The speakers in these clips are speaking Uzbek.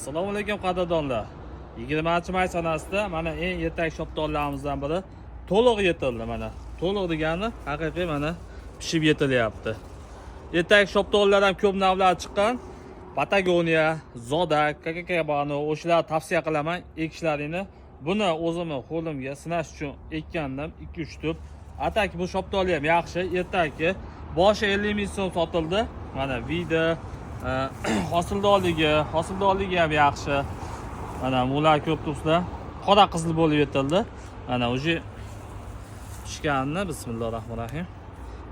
Assalomu alaykum qadrdonlar. 20-may sanasida mana eng yetak shopdonlarimizdan biri to'liq yetildi mana. To'liq degani haqiqiy mana pishib yetilyapti. Yetak shopdonlar ham ko'p navlar chiqqan. Patagonia, Zodak, Kakakabano o'shalar tavsiya qilaman ekishlaringni. Buni o'zimni qo'limga sinash uchun ekkandim 2-3 tup. Atak bu shopdonlar ham yaxshi, yetakki. Boshi 50 ming so'm sotildi. Mana video hosildorligi ham yaxshi. Mana bular ko'p turibsizlar. Qora qizil bo'lib yetildi. Mana o'sha pishganini bismillahirrohmanirrohim.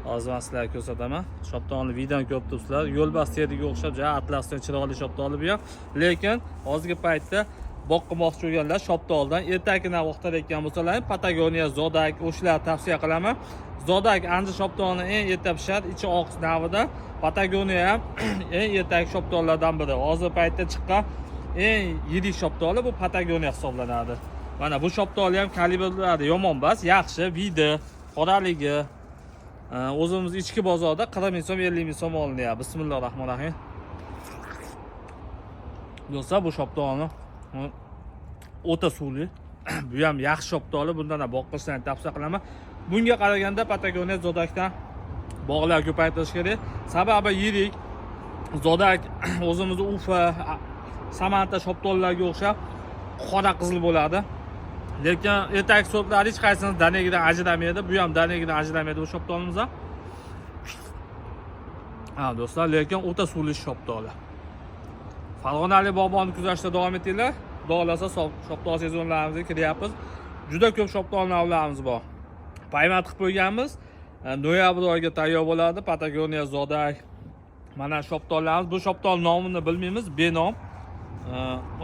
Hozir men sizlarga ko'rsataman. Shopdonni videoni ko'p turibsizlar. Yo'lbars teriga o'xshab, atlasdan chiroyli shopdonni bu ham. Lekin hozirgi paytda boqmoqchi bo'lganlar shopdoldan ertakini vaqtlayotgan bo'lsalar, Patagonia, Zodak o'shalarni tavsiya qilaman. Zodak ancha shopdonni eng erta pishadi, ichi oq navida. Patagonia ham eng yetak shopdonlardan biri. Hozir paytda chiqqan eng yirik shopdoni bu Patagonia hisoblanadi. Mana bu shopdoni ham kalibrlari yomon emas, yaxshi, video, qoraligi. O'zimiz ichki bozorda 40 ming so'm, 50 ming so'm olinyapti. Bismillahirrohmanirrohim. Do'stlar, bu shopdoni o'ta suvli. Bu ham yaxshi shopdoni, bundan ham boqishlarni tavsiya qilaman. Bunga qaraganda Patagonia, Zodakdan bog'lar ko'paytirish kerak. Sababi yirik. Zodak o'zimiz Ufa, Samanta shopdonlarga o'xshab qora qizil bo'ladi. Lekin etak sortlari hech qaysini danagidan ajramaydi. Bu ham danagidan ajramaydi bu shopdonimiz ham. Do'stlar, lekin o'ta suvli shopdonlar. Farg'onalik bog'bonni kuzatishda davom etinglar. Xudo shopdon sezonlarimizga kiryapmiz. Juda ko'p shopdonlarimiz bor. Paymat qilib qo'yganmiz. Noyabr oyiga tayyor bo'ladi. Patagonia, Zodak. Mana shopdonlarimiz. Bu shopdon nomini bilmaymiz, benom.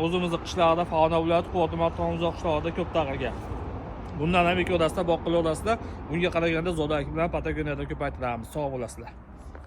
O'zimizning qishloqda Farg'ona viloyati Qo'rg'on tuman qishloqida ko'p tarqalgan. Bundan ham ikki o'rtasida boqqil o'rtasida bunga qaraganda Zodak bilan Patagoniyada ko'paytiramiz. Sog' bo'lasizlar.